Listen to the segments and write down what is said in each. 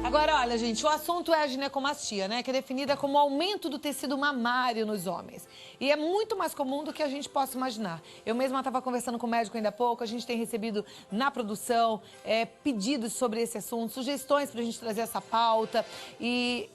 Agora, olha, gente, o assunto é a ginecomastia, né? Que é definida como aumento do tecido mamário nos homens. E é muito mais comum do que a gente possa imaginar. Eu mesma estava conversando com o médico ainda há pouco, a gente tem recebido na produção pedidos sobre esse assunto, sugestões para a gente trazer essa pauta. E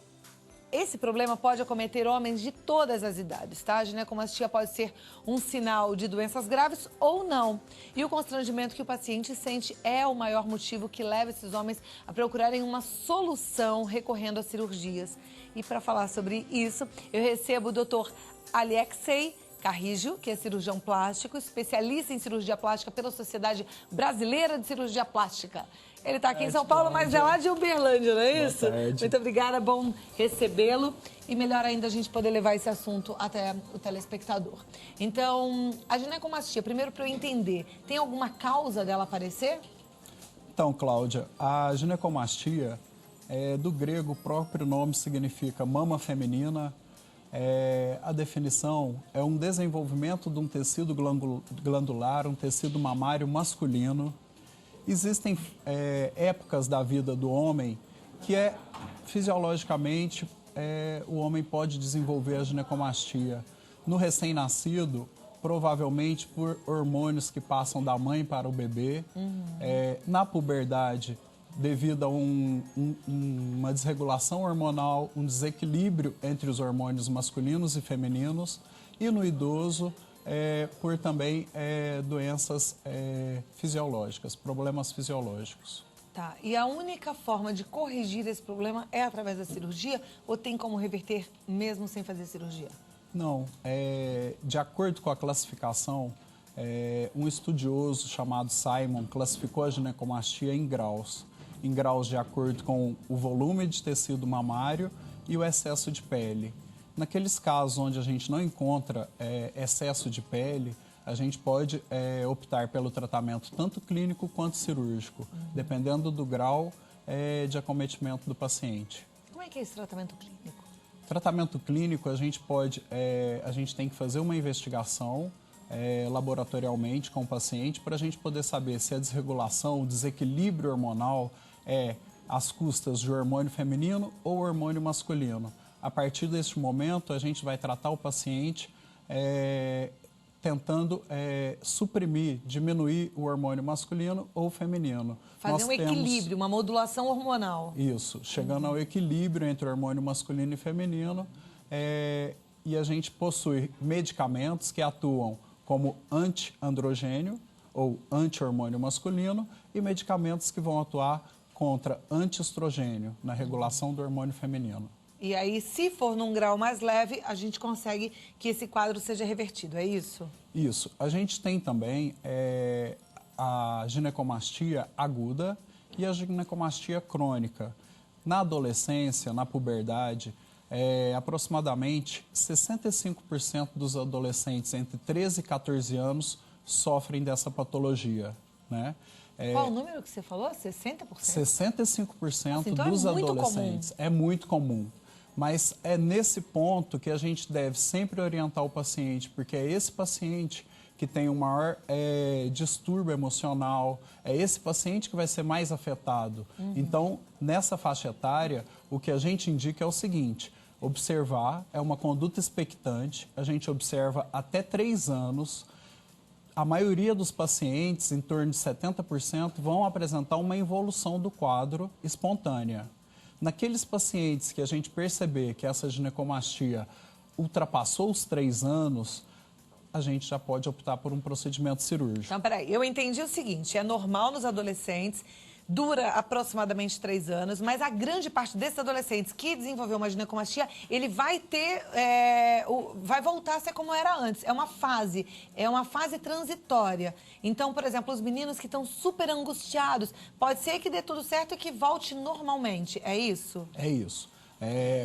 esse problema pode acometer homens de todas as idades, tá? A ginecomastia pode ser um sinal de doenças graves ou não. E o constrangimento que o paciente sente é o maior motivo que leva esses homens a procurarem uma solução recorrendo a cirurgias. E para falar sobre isso, eu recebo o Dr. Alexei Carrijo, que é cirurgião plástico, especialista em cirurgia plástica pela Sociedade Brasileira de Cirurgia Plástica. Ele está aqui em São Paulo, mas é lá de Uberlândia, não é isso? Boa tarde. Muito obrigada, bom recebê-lo. E melhor ainda a gente poder levar esse assunto até o telespectador. Então, a ginecomastia, primeiro para eu entender, tem alguma causa dela aparecer? Então, Cláudia, a ginecomastia, do grego, o próprio nome significa mama feminina. A definição é um desenvolvimento de um tecido glandular, um tecido mamário masculino. Existem épocas da vida do homem que fisiologicamente o homem pode desenvolver a ginecomastia. No recém-nascido, provavelmente por hormônios que passam da mãe para o bebê. Na puberdade, devido a uma desregulação hormonal, um desequilíbrio entre os hormônios masculinos e femininos. E no idoso, por também doenças fisiológicas, problemas fisiológicos. Tá, e a única forma de corrigir esse problema é através da cirurgia ou tem como reverter mesmo sem fazer cirurgia? Não, de acordo com a classificação, um estudioso chamado Simon classificou a ginecomastia em graus de acordo com o volume de tecido mamário e o excesso de pele. Naqueles casos onde a gente não encontra excesso de pele, a gente pode optar pelo tratamento tanto clínico quanto cirúrgico, dependendo do grau de acometimento do paciente. Como é que é esse tratamento clínico? Tratamento clínico, a gente tem que fazer uma investigação laboratorialmente com o paciente para a gente poder saber se a desregulação, o desequilíbrio hormonal é às custas de hormônio feminino ou hormônio masculino. A partir deste momento, a gente vai tratar o paciente tentando suprimir, diminuir o hormônio masculino ou feminino. Fazer um equilíbrio, uma modulação hormonal. Isso, chegando ao equilíbrio entre o hormônio masculino e feminino. E a gente possui medicamentos que atuam como anti-androgênio ou anti-hormônio masculino e medicamentos que vão atuar contra anti-estrogênio na regulação do hormônio feminino. E aí, se for num grau mais leve, a gente consegue que esse quadro seja revertido, é isso? Isso. A gente tem também a ginecomastia aguda e a ginecomastia crônica. Na adolescência, na puberdade, aproximadamente 65% dos adolescentes entre 13 e 14 anos sofrem dessa patologia, né? Qual o número que você falou? 60%? 65% Nossa, então dos adolescentes. É muito comum. Mas é nesse ponto que a gente deve sempre orientar o paciente, porque é esse paciente que tem o maior distúrbio emocional, é esse paciente que vai ser mais afetado. Então, nessa faixa etária, o que a gente indica é o seguinte: observar é uma conduta expectante, a gente observa até 3 anos. A maioria dos pacientes, em torno de 70%, vão apresentar uma evolução do quadro espontânea. Naqueles pacientes que a gente perceber que essa ginecomastia ultrapassou os 3 anos, a gente já pode optar por um procedimento cirúrgico. Então, peraí, eu entendi o seguinte: é normal nos adolescentes, dura aproximadamente 3 anos, mas a grande parte desses adolescentes que desenvolveu uma ginecomastia, ele vai ter, vai voltar a ser como era antes. É uma fase transitória. Então, por exemplo, os meninos que estão super angustiados, pode ser que dê tudo certo e que volte normalmente, é isso? É isso.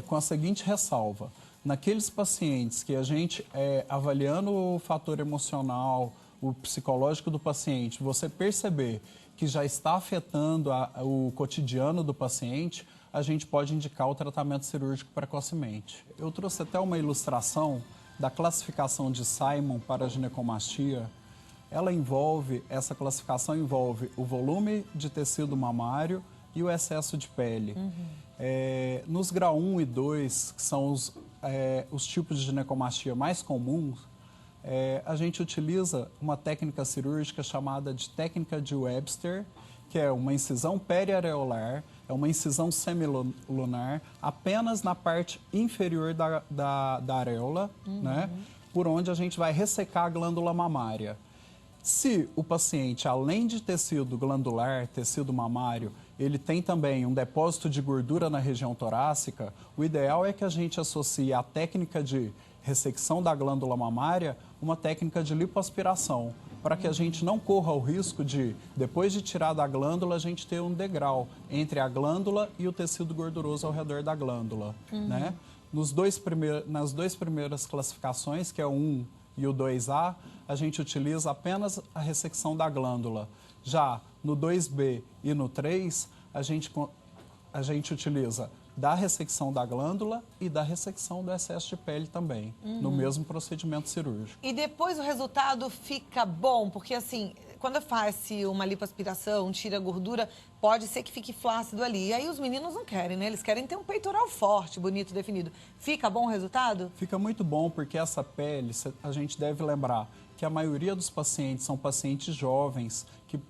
Com a seguinte ressalva: naqueles pacientes que a gente, avaliando o fator emocional, o psicológico do paciente, você perceber que já está afetando o cotidiano do paciente, a gente pode indicar o tratamento cirúrgico precocemente. Eu trouxe até uma ilustração da classificação de Simon para a ginecomastia. Essa classificação envolve o volume de tecido mamário e o excesso de pele. Nos grau 1 e 2, que são os tipos de ginecomastia mais comuns, a gente utiliza uma técnica cirúrgica chamada de técnica de Webster, que é uma incisão periareolar, é uma incisão semilunar, apenas na parte inferior da areola, né? Por onde a gente vai ressecar a glândula mamária. Se o paciente, além de tecido glandular, tecido mamário, ele tem também um depósito de gordura na região torácica, o ideal é que a gente associe a técnica de ressecção da glândula mamária uma técnica de lipoaspiração, para que a gente não corra o risco de, depois de tirar da glândula, a gente ter um degrau entre a glândula e o tecido gorduroso ao redor da glândula, né? Nas duas primeiras classificações, que é o 1 e o 2A, a gente utiliza apenas a ressecção da glândula. Já no 2B e no 3, a gente utiliza da ressecção da glândula e da ressecção do excesso de pele também, no mesmo procedimento cirúrgico. E depois o resultado fica bom, porque assim, quando faz-se uma lipoaspiração, tira a gordura, pode ser que fique flácido ali. E aí os meninos não querem, né? Eles querem ter um peitoral forte, bonito, definido. Fica bom o resultado? Fica muito bom, porque essa pele, a gente deve lembrar que a maioria dos pacientes são pacientes jovens, que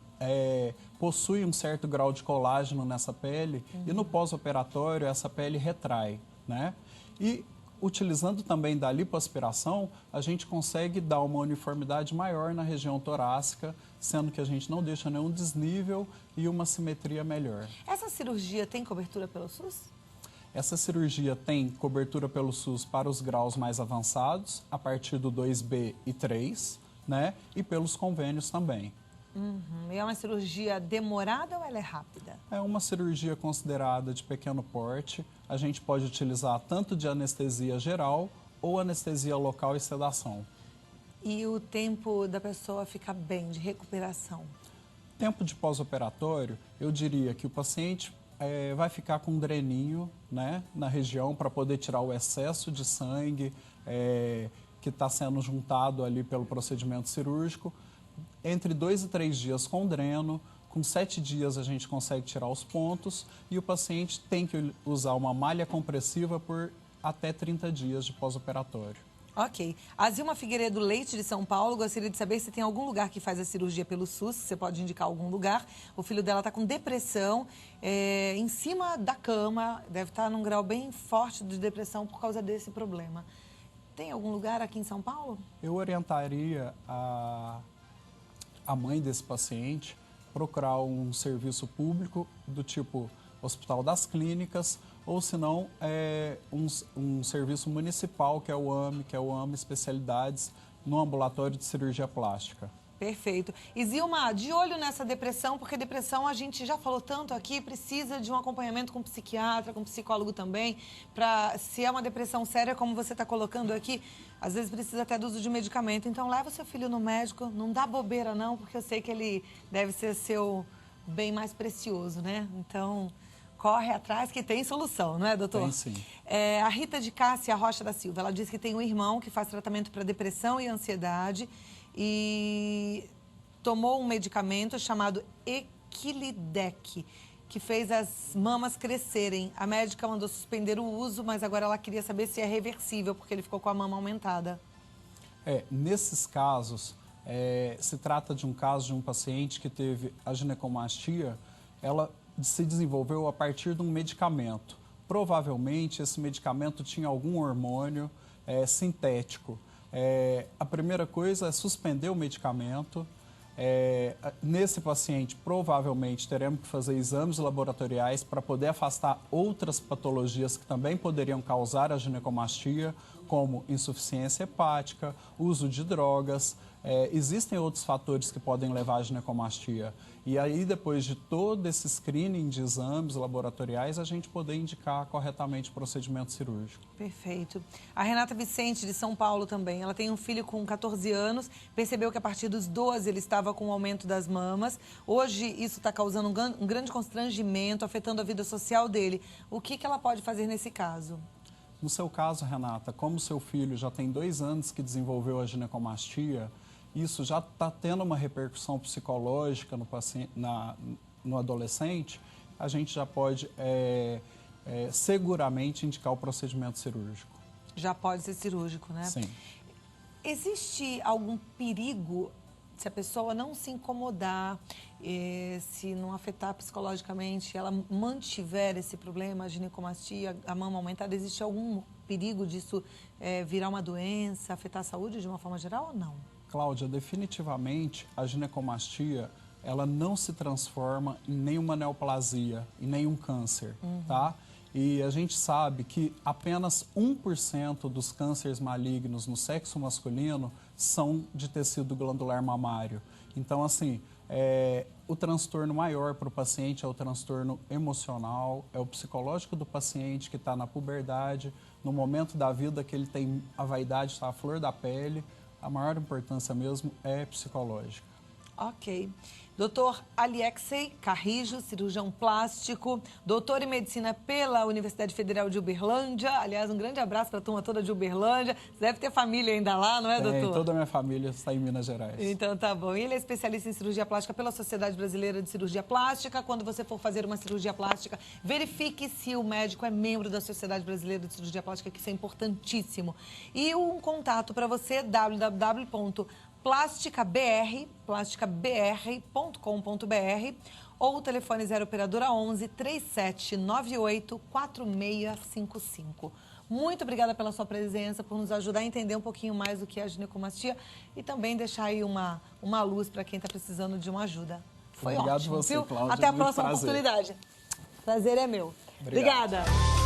possui um certo grau de colágeno nessa pele e no pós-operatório essa pele retrai, né? E utilizando também da lipoaspiração, a gente consegue dar uma uniformidade maior na região torácica, sendo que a gente não deixa nenhum desnível e uma simetria melhor. Essa cirurgia tem cobertura pelo SUS? Essa cirurgia tem cobertura pelo SUS para os graus mais avançados, a partir do 2B e 3, né? E pelos convênios também. E é uma cirurgia demorada ou ela é rápida? É uma cirurgia considerada de pequeno porte. A gente pode utilizar tanto de anestesia geral ou anestesia local e sedação. E o tempo da pessoa ficar bem, de recuperação? Tempo de pós-operatório, eu diria que o paciente vai ficar com um dreninho, né, na região para poder tirar o excesso de sangue que está sendo juntado ali pelo procedimento cirúrgico. Entre 2 e 3 dias com dreno, com 7 dias a gente consegue tirar os pontos e o paciente tem que usar uma malha compressiva por até 30 dias de pós-operatório. Ok. A Zilma Figueiredo Leite, de São Paulo, gostaria de saber se tem algum lugar que faz a cirurgia pelo SUS, você pode indicar algum lugar. O filho dela está com depressão, em cima da cama, deve estar num grau bem forte de depressão por causa desse problema. Tem algum lugar aqui em São Paulo? Eu orientaria a mãe desse paciente procurar um serviço público do tipo Hospital das Clínicas ou, se não, um serviço municipal, que é o AME Especialidades, no ambulatório de cirurgia plástica. Perfeito. E Zilma, de olho nessa depressão, porque depressão a gente já falou tanto aqui, precisa de um acompanhamento com psiquiatra, com psicólogo também, se é uma depressão séria, como você está colocando aqui, às vezes precisa até do uso de medicamento. Então leva o seu filho no médico, não dá bobeira não, porque eu sei que ele deve ser seu bem mais precioso, né? Então corre atrás que tem solução, não é, doutor? Tem sim. A Rita de Cássia Rocha da Silva, ela diz que tem um irmão que faz tratamento para depressão e ansiedade, e tomou um medicamento chamado Equilidec, que fez as mamas crescerem. A médica mandou suspender o uso, mas agora ela queria saber se é reversível, porque ele ficou com a mama aumentada. Nesses casos, se trata de um caso de um paciente que teve a ginecomastia, ela se desenvolveu a partir de um medicamento. Provavelmente esse medicamento tinha algum hormônio sintético. A primeira coisa é suspender o medicamento. Nesse paciente, provavelmente, teremos que fazer exames laboratoriais para poder afastar outras patologias que também poderiam causar a ginecomastia, como insuficiência hepática, uso de drogas. Existem outros fatores que podem levar à ginecomastia. E aí, depois de todo esse screening de exames laboratoriais, a gente poder indicar corretamente o procedimento cirúrgico. Perfeito. A Renata Vicente, de São Paulo também, ela tem um filho com 14 anos, percebeu que a partir dos 12 ele estava com o aumento das mamas. Hoje isso está causando um grande constrangimento, afetando a vida social dele. O que ela pode fazer nesse caso? No seu caso, Renata, como seu filho já tem 2 anos que desenvolveu a ginecomastia, isso já está tendo uma repercussão psicológica no adolescente. a gente já pode seguramente indicar o procedimento cirúrgico. Já pode ser cirúrgico, né? Sim. Existe algum perigo se a pessoa não se incomodar, se não afetar psicologicamente, ela mantiver esse problema, a ginecomastia, a mama aumentada, existe algum perigo disso virar uma doença, afetar a saúde de uma forma geral ou não? Cláudia, definitivamente a ginecomastia, ela não se transforma em nenhuma neoplasia, em nenhum câncer, tá? E a gente sabe que apenas 1% dos cânceres malignos no sexo masculino são de tecido glandular mamário. Então, assim, o transtorno maior para o paciente é o transtorno emocional, é o psicológico do paciente que está na puberdade, no momento da vida que ele tem a vaidade, está à flor da pele. A maior importância mesmo é psicológica. Ok. Doutor Alieksei Carrijo, cirurgião plástico, doutor em medicina pela Universidade Federal de Uberlândia. Aliás, um grande abraço para a turma toda de Uberlândia. Você deve ter família ainda lá, não é, doutor? Toda a minha família está em Minas Gerais. Então tá bom. Ele é especialista em cirurgia plástica pela Sociedade Brasileira de Cirurgia Plástica. Quando você for fazer uma cirurgia plástica, verifique se o médico é membro da Sociedade Brasileira de Cirurgia Plástica, que isso é importantíssimo. E um contato para você, plasticabr.com.br ou o telefone 0 operadora 11 3798 4655. Muito obrigada pela sua presença, por nos ajudar a entender um pouquinho mais o que é a ginecomastia e também deixar aí uma luz para quem está precisando de uma ajuda. Foi Obrigado ótimo, você, viu? Cláudia. Até a Muito próxima prazer. oportunidade. Prazer é meu. Obrigado. Obrigada.